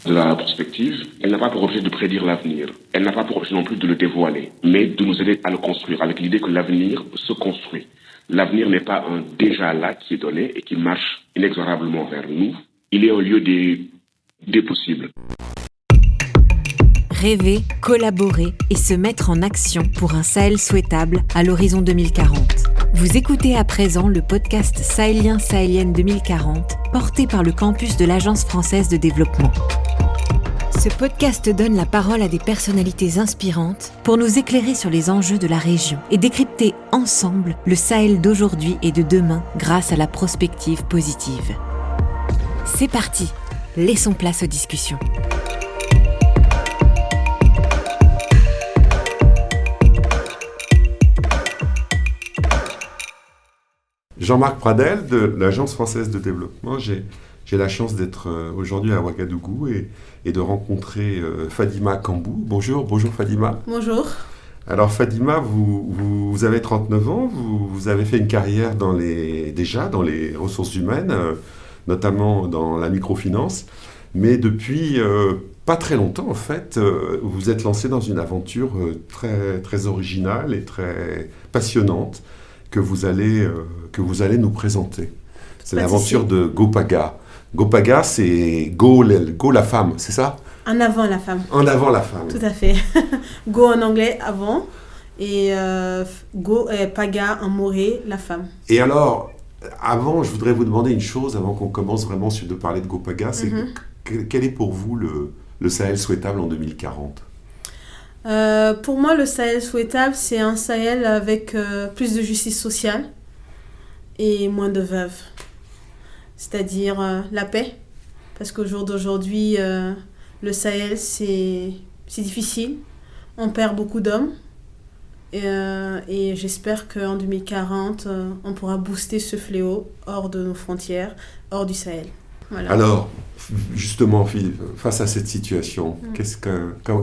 de la prospective, elle n'a pas pour objet de prédire l'avenir. Elle n'a pas pour objet non plus de le dévoiler, mais de nous aider à le construire, avec l'idée que l'avenir se construit. L'avenir n'est pas un déjà là qui est donné et qui marche inexorablement vers nous. Il est au lieu des possibles. Rêver, collaborer et se mettre en action pour un Sahel souhaitable à l'horizon 2040. Vous écoutez à présent le podcast Sahélien-Sahélienne 2040, porté par le campus de l'Agence française de développement. Ce podcast donne la parole à des personnalités inspirantes pour nous éclairer sur les enjeux de la région et décrypter ensemble le Sahel d'aujourd'hui et de demain grâce à la prospective positive. C'est parti, laissons place aux discussions. Jean-Marc Pradel de l'Agence française de développement. J'ai la chance d'être aujourd'hui à Ouagadougou et de rencontrer Fadima Kambou. Bonjour Fadima. Bonjour. Alors Fadima, vous avez 39 ans, vous avez fait une carrière dans les ressources humaines, notamment dans la microfinance, mais depuis pas très longtemps en fait, vous êtes lancé dans une aventure très, très originale et très passionnante que vous allez nous présenter. C'est l'aventure de Gopaga. Gopaga, c'est Go la femme, c'est ça ? En avant la femme. En avant la femme. Tout à fait. Go en anglais, avant. Et Paga en moré, la femme. Et alors, avant, je voudrais vous demander une chose, avant qu'on commence vraiment de parler de Gopaga, c'est quel est pour vous le Sahel souhaitable en 2040 ? Pour moi, le Sahel souhaitable, c'est un Sahel avec plus de justice sociale et moins de veuves. C'est-à-dire la paix. Parce qu'au jour d'aujourd'hui, le Sahel, c'est difficile. On perd beaucoup d'hommes. Et j'espère qu'en 2040, on pourra booster ce fléau hors de nos frontières, hors du Sahel. Voilà. Alors, justement, face à cette situation,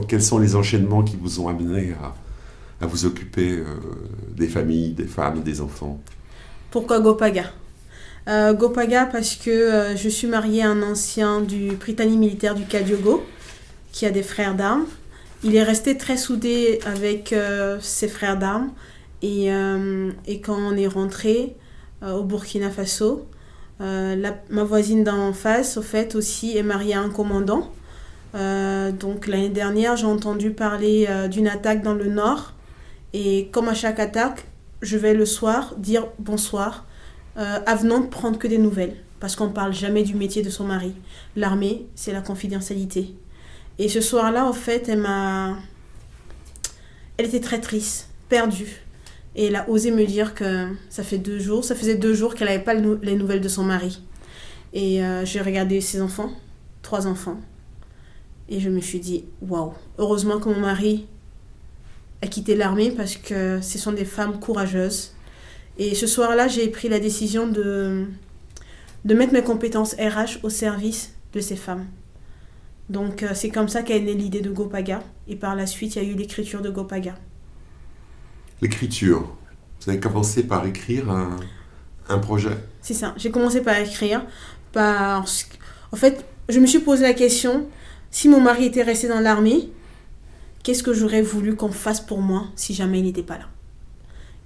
quels sont les enchaînements qui vous ont amené à vous occuper des familles, des femmes, des enfants ? Pourquoi Gopaga ? Gopaga parce que je suis mariée à un ancien du Prytanée militaire du Kadiogo, qui a des frères d'armes. Il est resté très soudé avec ses frères d'armes. Et quand on est rentré au Burkina Faso, ma voisine d'en face, au fait, aussi est mariée à un commandant. Donc l'année dernière, j'ai entendu parler d'une attaque dans le nord. Et comme à chaque attaque, je vais le soir dire bonsoir, avenant de prendre que des nouvelles. Parce qu'on ne parle jamais du métier de son mari. L'armée, c'est la confidentialité. Et ce soir-là, en fait, elle était très triste, perdue. Et elle a osé me dire que ça faisait 2 jours qu'elle n'avait pas les nouvelles de son mari. Et j'ai regardé ses enfants, 3 enfants. Et je me suis dit, waouh, heureusement que mon mari a quitté l'armée parce que ce sont des femmes courageuses. Et ce soir-là, j'ai pris la décision de mettre mes compétences RH au service de ces femmes. Donc c'est comme ça qu'est née l'idée de Gopaga. Et par la suite, il y a eu l'écriture de Gopaga. L'écriture. Vous avez commencé par écrire un projet. C'est ça. J'ai commencé par écrire. En fait, je me suis posé la question, si mon mari était resté dans l'armée, qu'est-ce que j'aurais voulu qu'on fasse pour moi si jamais il n'était pas là ?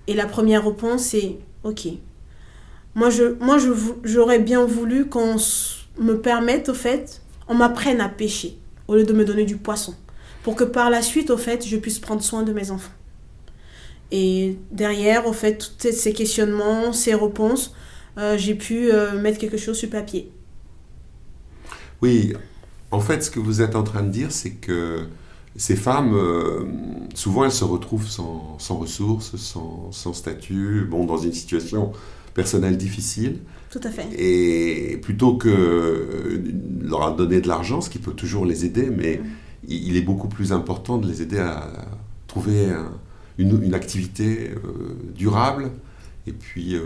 Et la première réponse, c'est ok. Moi, j'aurais bien voulu qu'on me permette, au fait, on m'apprenne à pêcher au lieu de me donner du poisson. Pour que par la suite, au fait, je puisse prendre soin de mes enfants. Et derrière, au fait, tous ces questionnements, ces réponses, j'ai pu mettre quelque chose sur papier. Oui, en fait, ce que vous êtes en train de dire, c'est que ces femmes, souvent, elles se retrouvent sans ressources, sans statut, dans une situation personnelle difficile. Tout à fait. Et plutôt que leur donner de l'argent, ce qui peut toujours les aider, mais il est beaucoup plus important de les aider à trouver une activité durable et puis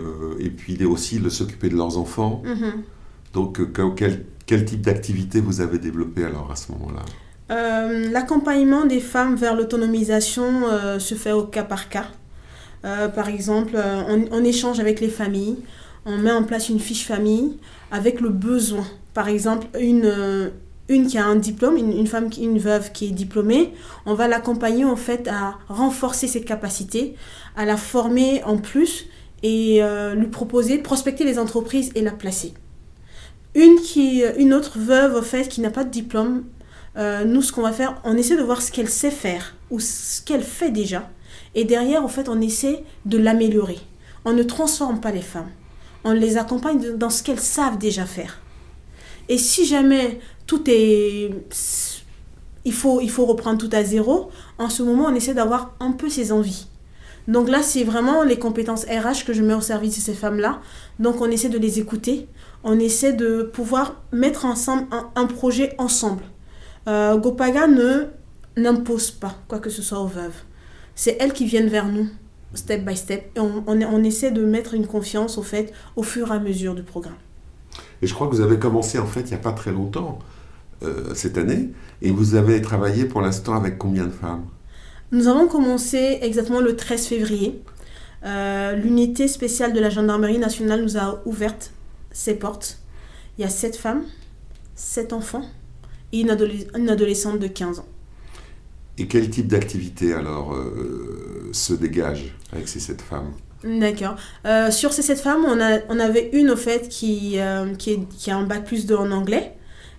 aussi de s'occuper de leurs enfants. Donc, quel type d'activité vous avez développé alors à ce moment-là ? L'accompagnement des femmes vers l'autonomisation se fait au cas par cas. Par exemple, on échange avec les familles, on met en place une fiche famille avec le besoin. Par exemple, une qui a un diplôme, une veuve qui est diplômée, on va l'accompagner en fait à renforcer ses capacités, à la former en plus et lui proposer, prospecter les entreprises et la placer. Une autre veuve en fait qui n'a pas de diplôme, nous ce qu'on va faire, on essaie de voir ce qu'elle sait faire ou ce qu'elle fait déjà et derrière en fait on essaie de l'améliorer. On ne transforme pas les femmes, on les accompagne dans ce qu'elles savent déjà faire. Et si jamais il faut reprendre tout à zéro, en ce moment on essaie d'avoir un peu ses envies. Donc là c'est vraiment les compétences RH que je mets au service de ces femmes-là. Donc on essaie de les écouter, on essaie de pouvoir mettre ensemble un projet ensemble. Gopaga n'impose pas quoi que ce soit aux veuves. C'est elles qui viennent vers nous, step by step. Et on essaie de mettre une confiance au fait, au fur et à mesure du programme. Et je crois que vous avez commencé en fait il n'y a pas très longtemps, cette année, et vous avez travaillé pour l'instant avec combien de femmes ? Nous avons commencé exactement le 13 février. L'unité spéciale de la gendarmerie nationale nous a ouvert ses portes. Il y a 7 femmes, 7 enfants et une adolescente de 15 ans. Et quel type d'activité alors se dégage avec ces 7 femmes ? D'accord. Sur ces 7 femmes, on avait une au fait qui a un bac+2 en anglais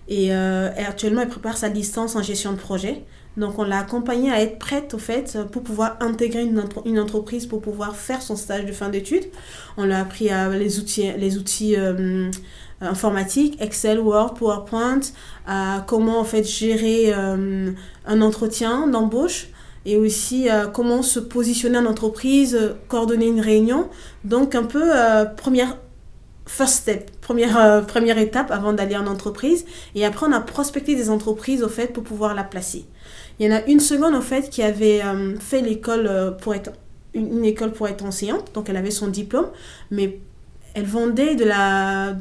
et actuellement elle prépare sa licence en gestion de projet. Donc on l'a accompagnée à être prête au fait pour pouvoir intégrer une entreprise, pour pouvoir faire son stage de fin d'études. On l'a appris les outils informatiques, Excel, Word, PowerPoint, à comment en fait gérer un entretien d'embauche. Et aussi comment se positionner en entreprise, coordonner une réunion. Donc un peu first step, première étape avant d'aller en entreprise. Et après on a prospecté des entreprises au fait pour pouvoir la placer. Il y en a une seconde au fait qui avait fait l'école une école pour être enseignante, donc elle avait son diplôme, mais elle vendait de la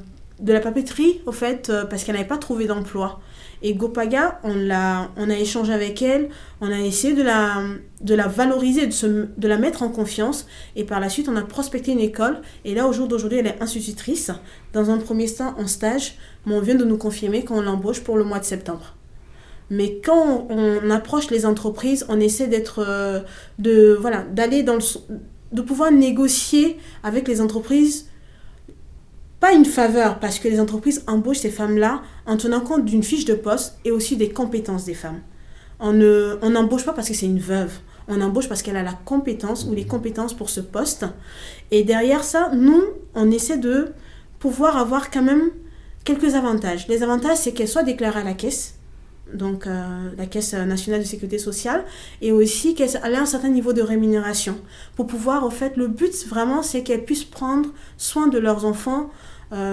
papeterie au fait parce qu'elle n'avait pas trouvé d'emploi. Et Gopaga, on a échangé avec elle, on a essayé de la valoriser, de la mettre en confiance. Et par la suite, on a prospecté une école. Et là, au jour d'aujourd'hui, elle est institutrice. Dans un premier temps, en stage. Mais on vient de nous confirmer qu'on l'embauche pour le mois de septembre. Mais quand on approche les entreprises, on essaie d'aller de pouvoir négocier avec les entreprises. Pas une faveur, parce que les entreprises embauchent ces femmes-là en tenant compte d'une fiche de poste et aussi des compétences des femmes. On n'embauche pas parce que c'est une veuve. On embauche parce qu'elle a la compétence ou les compétences pour ce poste. Et derrière ça, nous, on essaie de pouvoir avoir quand même quelques avantages. Les avantages, c'est qu'elle soit déclarée à la caisse, donc la Caisse nationale de sécurité sociale, et aussi qu'elle ait un certain niveau de rémunération. Pour pouvoir, en fait, le but vraiment, c'est qu'elles puissent prendre soin de leurs enfants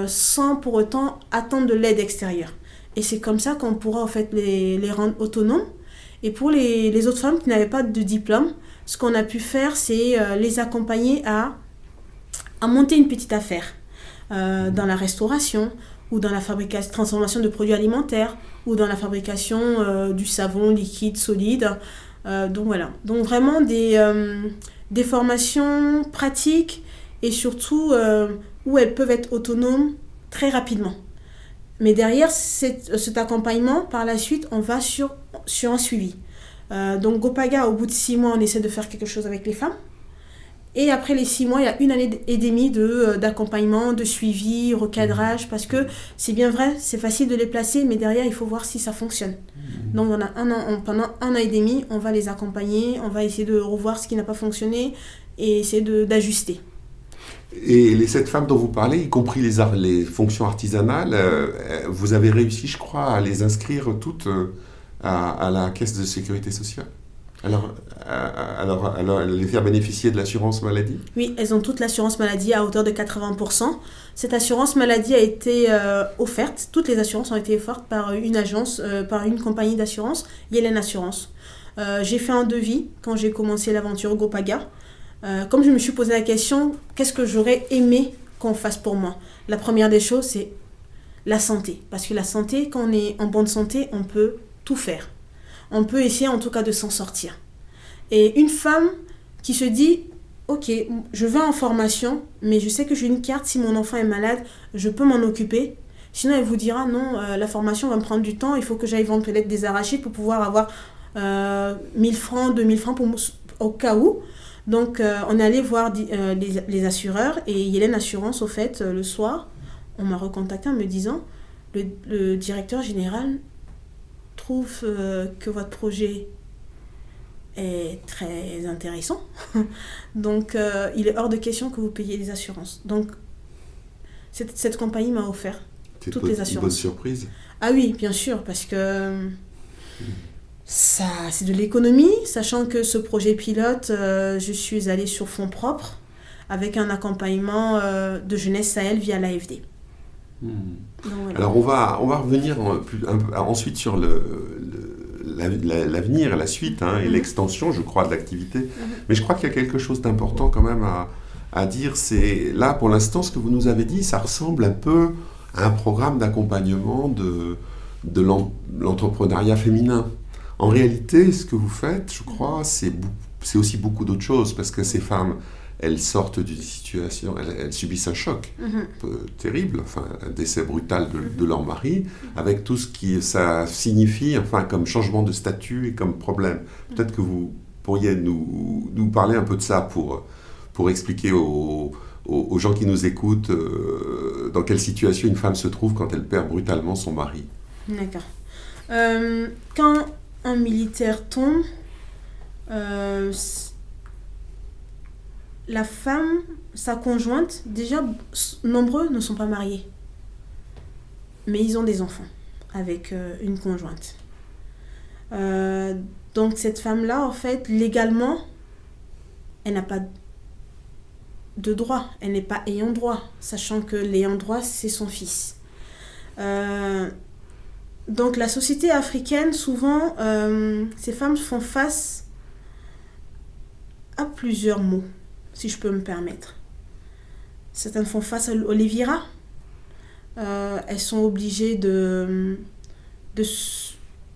sans pour autant attendre de l'aide extérieure. Et c'est comme ça qu'on pourra en fait les rendre autonomes. Et pour les autres femmes qui n'avaient pas de diplôme, ce qu'on a pu faire, c'est les accompagner à monter une petite affaire dans la restauration ou dans la fabrication, transformation de produits alimentaires ou dans la fabrication du savon liquide, solide. Donc voilà. Donc vraiment des formations pratiques et surtout où elles peuvent être autonomes très rapidement. Mais derrière cet accompagnement, par la suite, on va sur un suivi. Donc Gopaga, au bout de 6 mois, on essaie de faire quelque chose avec les femmes. Et après les 6 mois, il y a 1 année et demie d'accompagnement, de suivi, recadrage, parce que c'est bien vrai, c'est facile de les placer, mais derrière, il faut voir si ça fonctionne. Donc pendant 1 an et demi, on va les accompagner, on va essayer de revoir ce qui n'a pas fonctionné et essayer d'ajuster. Et les 7 femmes dont vous parlez, y compris les fonctions artisanales, vous avez réussi, je crois, à les inscrire toutes à la Caisse de sécurité sociale ? Alors, les faire bénéficier de l'assurance maladie ? Oui, elles ont toute l'assurance maladie à hauteur de 80%. Cette assurance maladie a été offerte, toutes les assurances ont été offertes par une agence, par une compagnie d'assurance, Yellen Assurance. J'ai fait un devis quand j'ai commencé l'aventure Gopaga. Comme je me suis posé la question, qu'est-ce que j'aurais aimé qu'on fasse pour moi ? La première des choses, c'est la santé. Parce que la santé, quand on est en bonne santé, on peut tout faire. On peut essayer en tout cas de s'en sortir. Et une femme qui se dit, ok, je vais en formation, mais je sais que j'ai une carte, si mon enfant est malade, je peux m'en occuper. Sinon, elle vous dira non, la formation va me prendre du temps, il faut que j'aille vendre peut-être des arachides pour pouvoir avoir 1000 francs, 2000 francs au cas où. Donc, on est allé voir les assureurs et Yélène Assurance, au fait, le soir, on m'a recontacté en me disant le directeur général trouve que votre projet est très intéressant. Donc, il est hors de question que vous payiez les assurances. Donc, cette compagnie m'a offert toutes les assurances. Une bonne surprise. Ah oui, bien sûr, parce que ça, c'est de l'économie, sachant que ce projet pilote, je suis allée sur fonds propres avec un accompagnement de Jeunesse Sahel via l'AFD. Donc, voilà. Alors, on va revenir ensuite sur l'avenir et la suite et l'extension, je crois, de l'activité. Mais je crois qu'il y a quelque chose d'important quand même à dire. C'est là, pour l'instant, ce que vous nous avez dit, ça ressemble un peu à un programme d'accompagnement de l'entrepreneuriat féminin. En réalité, ce que vous faites, je crois, c'est aussi beaucoup d'autres choses, parce que ces femmes, elles sortent d'une situation, elles subissent un choc terrible, enfin, un décès brutal de leur mari, avec tout ce qui ça signifie, enfin, comme changement de statut et comme problème. Peut-être que vous pourriez nous parler un peu de ça pour expliquer aux gens qui nous écoutent dans quelle situation une femme se trouve quand elle perd brutalement son mari. D'accord. Quand un militaire tombe, la femme, sa conjointe, déjà, nombreux ne sont pas mariés. Mais ils ont des enfants avec une conjointe. Donc cette femme-là, en fait, légalement, elle n'a pas de droit. Elle n'est pas ayant droit, sachant que l'ayant droit, c'est son fils. Donc la société africaine, souvent, ces femmes font face à plusieurs maux, si je peux me permettre. Certaines font face au lévirat. Elles sont obligées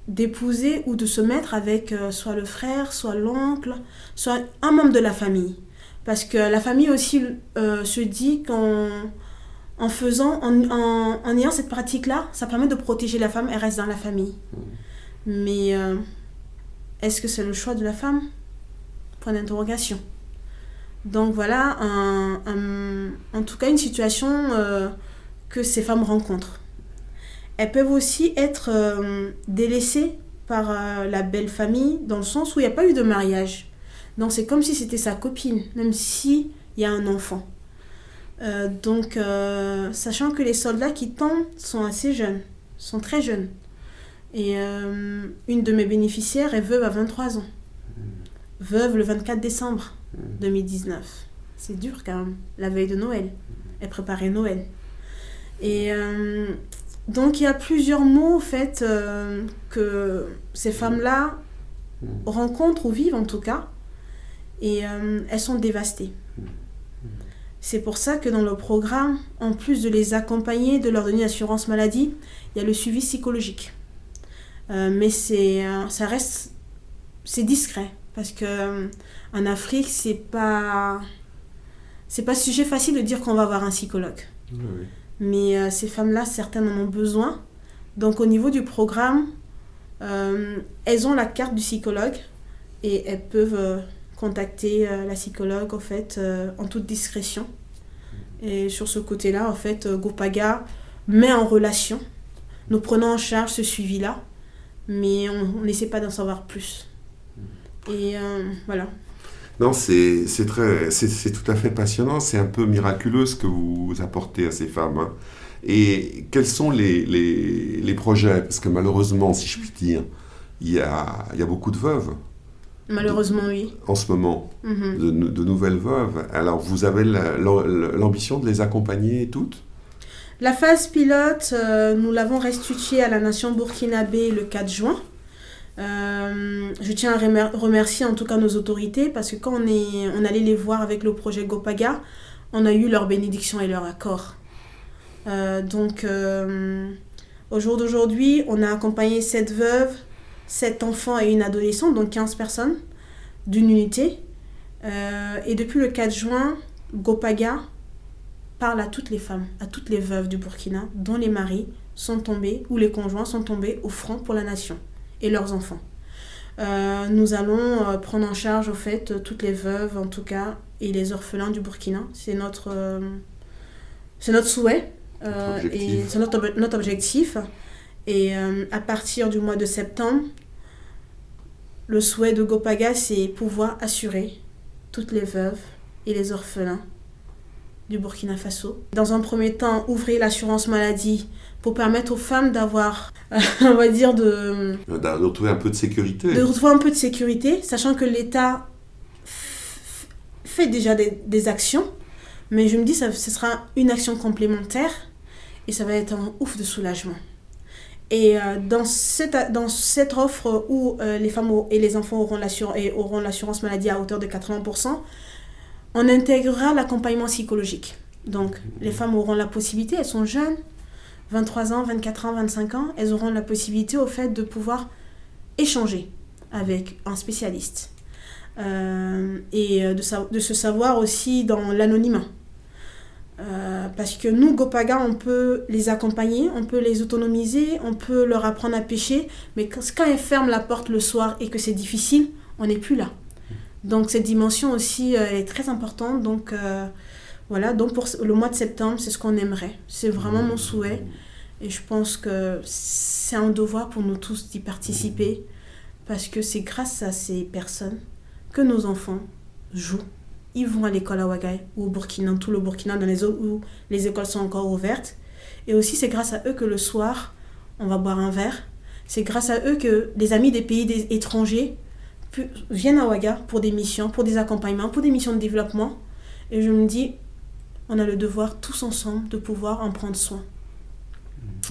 d'épouser ou de se mettre avec soit le frère, soit l'oncle, soit un membre de la famille. Parce que la famille aussi se dit qu'en ayant cette pratique-là, ça permet de protéger la femme, elle reste dans la famille. Mais est-ce que c'est le choix de la femme ? Point d'interrogation. Donc voilà, en tout cas, une situation que ces femmes rencontrent. Elles peuvent aussi être délaissées par la belle famille, dans le sens où il n'y a pas eu de mariage. Donc c'est comme si c'était sa copine, même s'il y a un enfant. Donc, sachant que les soldats qui tombent sont assez jeunes, sont très jeunes. Et une de mes bénéficiaires est veuve à 23 ans. Veuve le 24 décembre 2019. C'est dur quand même, la veille de Noël. Elle préparait Noël. Et donc, il y a plusieurs mots, en fait, que ces femmes-là rencontrent ou vivent, en tout cas. Et elles sont dévastées. C'est pour ça que dans le programme, en plus de les accompagner, de leur donner l'assurance maladie, il y a le suivi psychologique. Mais c'est discret. Parce qu'en Afrique, c'est pas sujet facile de dire qu'on va voir un psychologue. Oui. Mais ces femmes-là, certaines en ont besoin. Donc au niveau du programme, elles ont la carte du psychologue et elles peuvent contacter la psychologue en fait, en toute discrétion. Et sur ce côté-là, en fait, Gopaga met en relation. Nous prenons en charge ce suivi-là, mais on n'essaie pas d'en savoir plus. Et voilà. Non, c'est tout à fait passionnant, c'est un peu miraculeux ce que vous apportez à ces femmes. Et quels sont les projets ? Parce que malheureusement, si je puis dire, il y a beaucoup de veuves. Malheureusement, oui. En ce moment, de nouvelles veuves. Alors, vous avez l'ambition de les accompagner toutes ? La phase pilote, nous l'avons restituée à la nation burkinabé le 4 juin. Je tiens à remercier en tout cas nos autorités parce que quand on allait les voir avec le projet Gopaga, on a eu leur bénédiction et leur accord. Donc, au jour d'aujourd'hui, on a accompagné 7 veuves, 7 enfants et une adolescente, donc 15 personnes d'une unité. Et depuis le 4 juin, Gopaga parle à toutes les femmes, à toutes les veuves du Burkina dont les maris sont tombés ou les conjoints sont tombés au front pour la nation et leurs enfants. Nous allons prendre en charge au fait toutes les veuves en tout cas et les orphelins du Burkina. C'est notre souhait et c'est notre objectif. Et à partir du mois de septembre, le souhait de Gopaga, c'est pouvoir assurer toutes les veuves et les orphelins du Burkina Faso. Dans un premier temps, ouvrir l'assurance maladie pour permettre aux femmes d'avoir, on va dire, de retrouver un peu de sécurité. De retrouver un peu de sécurité, sachant que l'État fait déjà des actions, mais je me dis que ce sera une action complémentaire et ça va être un ouf de soulagement. Et dans cette offre où les femmes et les enfants auront l'assurance maladie à hauteur de 80%, on intégrera l'accompagnement psychologique. Donc, les femmes auront la possibilité, elles sont jeunes, 23 ans, 24 ans, 25 ans, elles auront la possibilité au fait de pouvoir échanger avec un spécialiste. Et de se savoir aussi dans l'anonymat. Parce que nous, Gopaga, on peut les accompagner, on peut les autonomiser, on peut leur apprendre à pêcher, mais quand elles ferment la porte le soir et que c'est difficile, on n'est plus là. Donc cette dimension aussi est très importante. Donc voilà, donc pour le mois de septembre, c'est ce qu'on aimerait. C'est vraiment mon souhait. Et je pense que c'est un devoir pour nous tous d'y participer, parce que c'est grâce à ces personnes que nos enfants jouent. Ils vont à l'école à Ouagaï ou au Burkina, tout le Burkina, dans les zones où les écoles sont encore ouvertes. Et aussi, c'est grâce à eux que le soir, on va boire un verre. C'est grâce à eux que les amis des pays étrangers viennent à Ouaga pour des missions, pour des accompagnements, pour des missions de développement. Et je me dis, on a le devoir tous ensemble de pouvoir en prendre soin.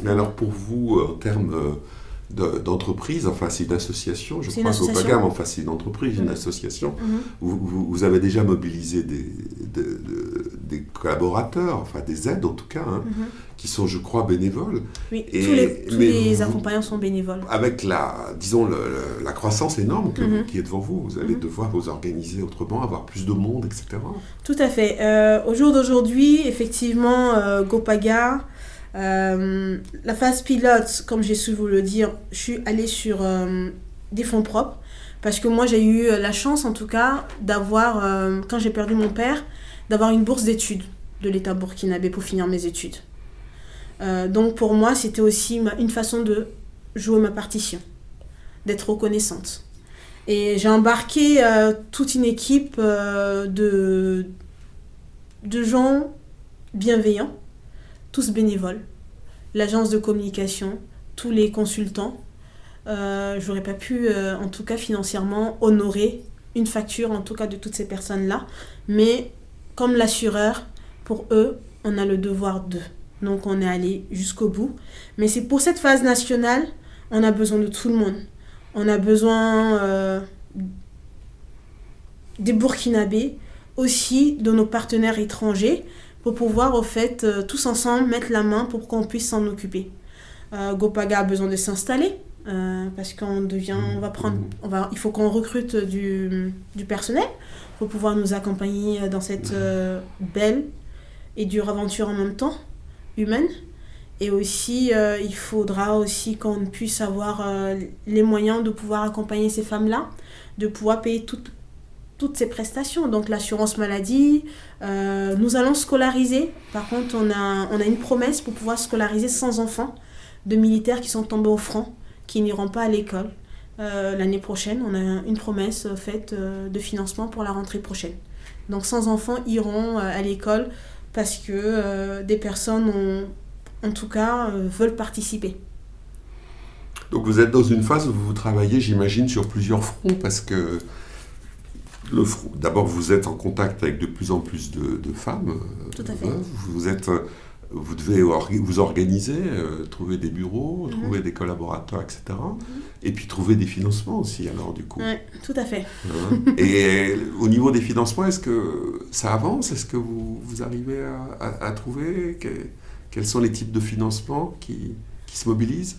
Mais alors pour vous, en termes d'entreprise, enfin c'est une association, je crois, Gopaga, mais enfin c'est une entreprise, une association. Vous avez déjà mobilisé des collaborateurs, enfin des aides en tout cas, qui sont, je crois, bénévoles. Oui, tous les accompagnants sont bénévoles. Avec la croissance énorme qui est devant vous, vous allez devoir vous organiser autrement, avoir plus de monde, etc. Tout à fait. Au jour d'aujourd'hui, effectivement, Gopaga, la phase pilote, comme j'ai su vous le dire, je suis allée sur des fonds propres, parce que moi j'ai eu la chance en tout cas d'avoir, quand j'ai perdu mon père, d'avoir une bourse d'études de l'État burkinabé pour finir mes études. Donc pour moi c'était aussi une façon de jouer ma partition, d'être reconnaissante. Et j'ai embarqué toute une équipe de gens bienveillants, tous bénévoles, l'agence de communication, tous les consultants. J'aurais pas pu, en tout cas financièrement, honorer une facture, en tout cas de toutes ces personnes-là. Mais comme l'assureur, pour eux, on a le devoir d'eux. Donc on est allé jusqu'au bout. Mais c'est pour cette phase nationale, on a besoin de tout le monde. On a besoin des Burkinabés, aussi de nos partenaires étrangers, pour pouvoir, au fait, tous ensemble, mettre la main pour qu'on puisse s'en occuper. Gopaga a besoin de s'installer, parce il faut qu'on recrute du personnel pour pouvoir nous accompagner dans cette belle et dure aventure en même temps, humaine. Et aussi, il faudra aussi qu'on puisse avoir les moyens de pouvoir accompagner ces femmes-là, de pouvoir payer toutes ces prestations, donc l'assurance maladie. Nous allons scolariser. Par contre, on a une promesse pour pouvoir scolariser 100 enfants de militaires qui sont tombés au front, qui n'iront pas à l'école. L'année prochaine, on a une promesse faite de financement pour la rentrée prochaine. Donc 100 enfants iront à l'école parce que des personnes, en tout cas, veulent participer. Donc vous êtes dans une phase où vous travaillez, j'imagine, sur plusieurs fronts, parce que d'abord, vous êtes en contact avec de plus en plus de femmes. Tout à fait. Vous devez vous organiser, trouver des bureaux, trouver des collaborateurs, etc. Et puis trouver des financements aussi, alors, du coup. Oui, tout à fait. Et au niveau des financements, est-ce que ça avance ? Est-ce que vous arrivez à trouver quels sont les types de financements qui se mobilisent ?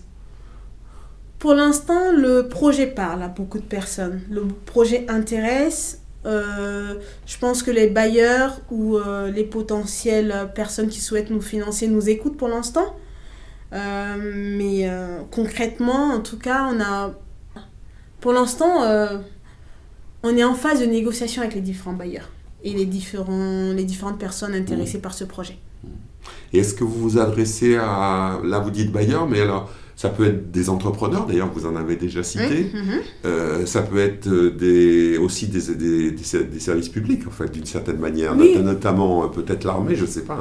Pour l'instant, le projet parle à beaucoup de personnes. Le projet intéresse. Je pense que les bailleurs ou les potentielles personnes qui souhaitent nous financer nous écoutent pour l'instant. Mais concrètement, en tout cas, pour l'instant, on est en phase de négociation avec les différents bailleurs et les différentes personnes intéressées par ce projet. Et est-ce que vous vous adressez à... Là, vous dites bailleurs, mais alors, ça peut être des entrepreneurs, d'ailleurs, vous en avez déjà cité. Ça peut être aussi des services publics, en fait, d'une certaine manière. Oui. Notamment, peut-être l'armée, je ne sais pas,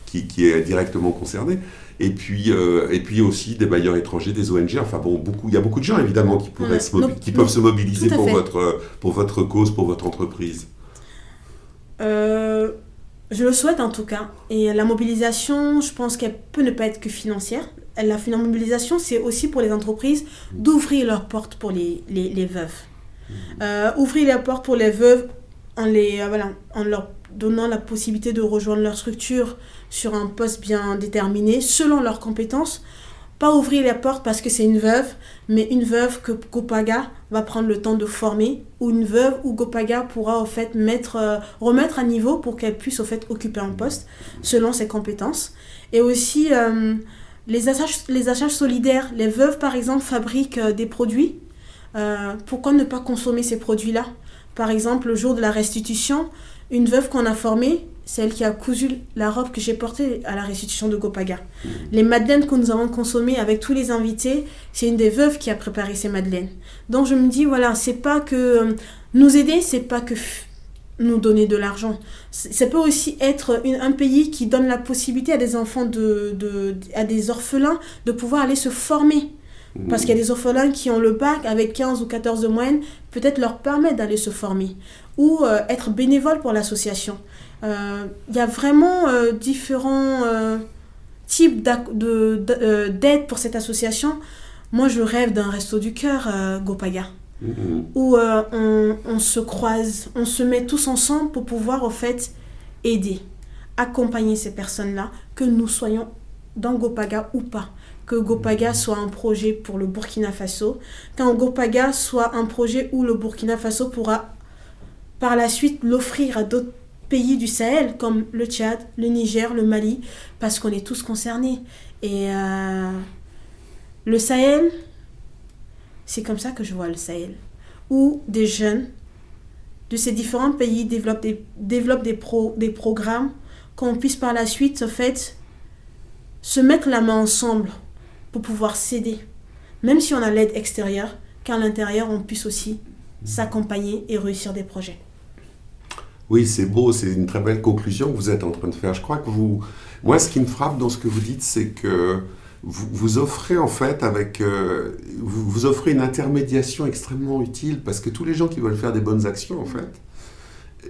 qui est directement concernée. Et puis aussi des bailleurs étrangers, des ONG. Enfin bon, il y a beaucoup de gens, évidemment, qui peuvent se mobiliser pour votre cause, pour votre entreprise. Je le souhaite en tout cas. Et la mobilisation, je pense qu'elle peut ne pas être que financière. La mobilisation, c'est aussi pour les entreprises d'ouvrir leurs portes pour les veuves. Ouvrir les portes pour les veuves en leur donnant la possibilité de rejoindre leur structure sur un poste bien déterminé, selon leurs compétences. Pas ouvrir les portes parce que c'est une veuve, mais une veuve que Gopaga va prendre le temps de former, ou une veuve où Gopaga pourra au fait remettre à niveau pour qu'elle puisse au fait occuper un poste selon ses compétences. Et aussi les achats solidaires. Les veuves par exemple fabriquent des produits. Pourquoi ne pas consommer ces produits-là? Par exemple, le jour de la restitution, une veuve qu'on a formée, c'est elle qui a cousu la robe que j'ai portée à la restitution de Gopaga. Les madeleines que nous avons consommées avec tous les invités, c'est une des veuves qui a préparé ces madeleines. Donc je me dis, voilà, c'est pas que nous aider, c'est pas que nous donner de l'argent. Ça peut aussi être un pays qui donne la possibilité à des enfants, à des orphelins, de pouvoir aller se former. Parce qu'il y a des orphelins qui ont le bac avec 15 ou 14 de moyenne, peut-être leur permettre d'aller se former. Ou être bénévole pour l'association. Il y a vraiment différents types d'aide pour cette association. Moi, je rêve d'un resto du cœur, Gopaga, où on se croise, on se met tous ensemble pour pouvoir, au fait, aider, accompagner ces personnes-là, que nous soyons dans Gopaga ou pas. Que Gopaga soit un projet pour le Burkina Faso, qu'un Gopaga soit un projet où le Burkina Faso pourra par la suite l'offrir à d'autres pays du Sahel, comme le Tchad, le Niger, le Mali, parce qu'on est tous concernés. Et le Sahel, c'est comme ça que je vois le Sahel, où des jeunes de ces différents pays développent des programmes, qu'on puisse par la suite, en fait, se mettre la main ensemble pour pouvoir s'aider, même si on a l'aide extérieure, qu'à l'intérieur, on puisse aussi s'accompagner et réussir des projets. Oui, c'est beau, c'est une très belle conclusion que vous êtes en train de faire. Je crois que moi, ce qui me frappe dans ce que vous dites, c'est que vous offrez en fait vous offrez une intermédiation extrêmement utile, parce que tous les gens qui veulent faire des bonnes actions, en fait,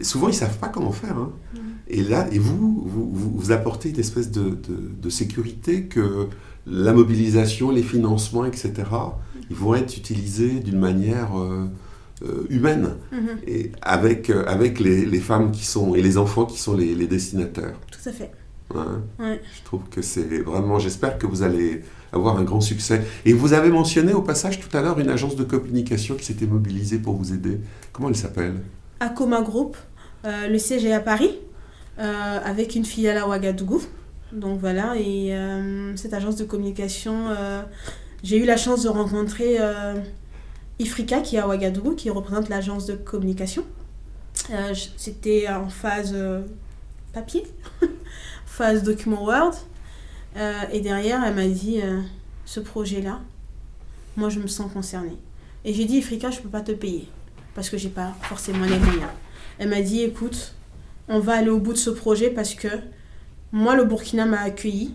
souvent ils savent pas comment faire. Et là, vous apportez une espèce de sécurité que la mobilisation, les financements, etc., ils vont être utilisés d'une manière humaine, et avec les femmes qui sont, et les enfants qui sont les destinataires. Tout à fait. Ouais. Je trouve que c'est vraiment... J'espère que vous allez avoir un grand succès. Et vous avez mentionné au passage tout à l'heure une agence de communication qui s'était mobilisée pour vous aider. Comment elle s'appelle? Acoma Group. Le siège est à Paris, avec une filiale à Ouagadougou. Donc voilà, et cette agence de communication, j'ai eu la chance de rencontrer Ifrika, qui est à Ouagadougou, qui représente l'agence de communication. C'était en phase papier, phase document Word. Et derrière, elle m'a dit, ce projet-là, moi je me sens concernée. Et j'ai dit, Ifrika, je ne peux pas te payer, parce que je n'ai pas forcément les moyens. Elle m'a dit, écoute, on va aller au bout de ce projet parce que moi, le Burkina m'a accueilli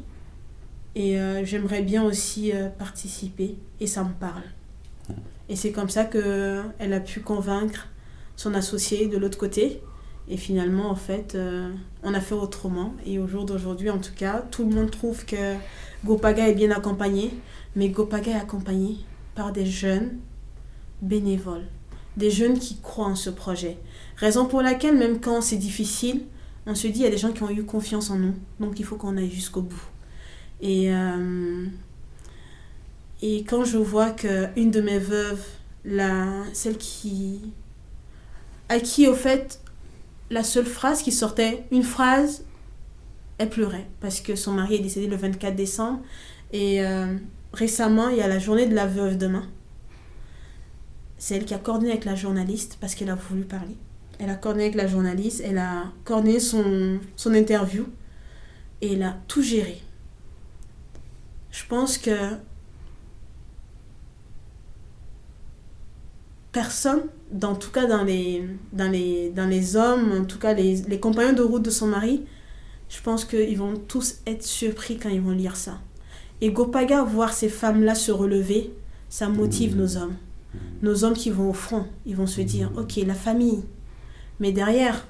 et j'aimerais bien aussi participer, et ça me parle. Et c'est comme ça qu'elle a pu convaincre son associé de l'autre côté. Et finalement, en fait, on a fait autrement. Et au jour d'aujourd'hui, en tout cas, tout le monde trouve que Gopaga est bien accompagné. Mais Gopaga est accompagné par des jeunes bénévoles. Des jeunes qui croient en ce projet. Raison pour laquelle, même quand c'est difficile, on se dit, il y a des gens qui ont eu confiance en nous. Donc, il faut qu'on aille jusqu'au bout. Et quand je vois qu'une de mes veuves, celle qui à qui, au fait, la seule phrase qui sortait, une phrase, elle pleurait parce que son mari est décédé le 24 décembre. Et récemment, il y a la journée de la veuve demain. C'est elle qui a coordonné avec la journaliste parce qu'elle a voulu parler. Elle a coordonné avec la journaliste, elle a coordonné son interview et elle a tout géré. Je pense que personne, en tout cas dans les hommes, en tout cas les compagnons de route de son mari, je pense qu'ils vont tous être surpris quand ils vont lire ça. Et Gopaga, voir ces femmes-là se relever, ça motive nos hommes. Nos hommes qui vont au front, ils vont se dire, ok, la famille, mais derrière,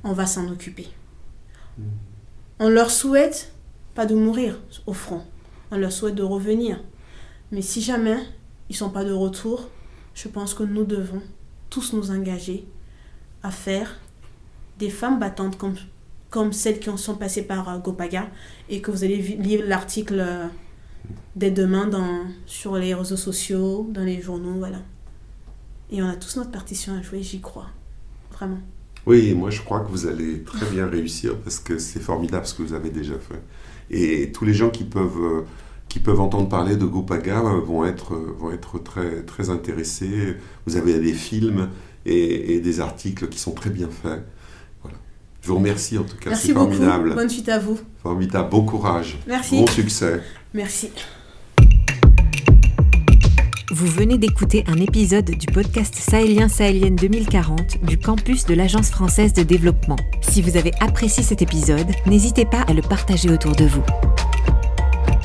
on va s'en occuper. On leur souhaite pas de mourir au front, on leur souhaite de revenir. Mais si jamais ils ne sont pas de retour, je pense que nous devons tous nous engager à faire des femmes battantes comme celles qui sont passées par Gopaga et que vous allez lire l'article dès demain sur les réseaux sociaux, dans les journaux, voilà. Et on a tous notre partition à jouer, j'y crois, vraiment. Oui, moi je crois que vous allez très bien réussir parce que c'est formidable ce que vous avez déjà fait. Et tous les gens qui peuvent entendre parler de Gopaga vont être très, très intéressés. Vous avez des films et des articles qui sont très bien faits. Voilà. Je vous remercie en tout cas, merci c'est beaucoup. formidable. Bonne suite à vous. Formidable, bon courage. Merci. Bon succès. Merci. Vous venez d'écouter un épisode du podcast Sahélien-Sahélienne 2040 du campus de l'Agence française de développement. Si vous avez apprécié cet épisode, n'hésitez pas à le partager autour de vous.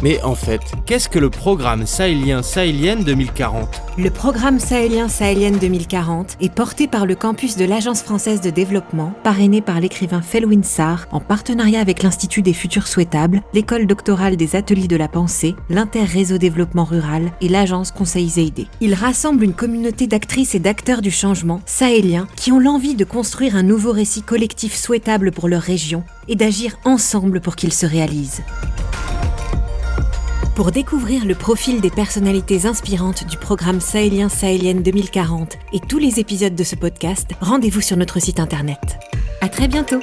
Mais en fait, qu'est-ce que le programme Sahélien-Sahélienne 2040 ? Le programme Sahélien-Sahélienne 2040 est porté par le campus de l'Agence française de développement, parrainé par l'écrivain Felwine Sarr, en partenariat avec l'Institut des futurs souhaitables, l'école doctorale des ateliers de la pensée, l'Inter-Réseau développement rural et l'Agence Conseil Zeidé. Il rassemble une communauté d'actrices et d'acteurs du changement, sahéliens, qui ont l'envie de construire un nouveau récit collectif souhaitable pour leur région et d'agir ensemble pour qu'il se réalise. Pour découvrir le profil des personnalités inspirantes du programme Sahélien-Sahélienne 2040 et tous les épisodes de ce podcast, rendez-vous sur notre site internet. À très bientôt!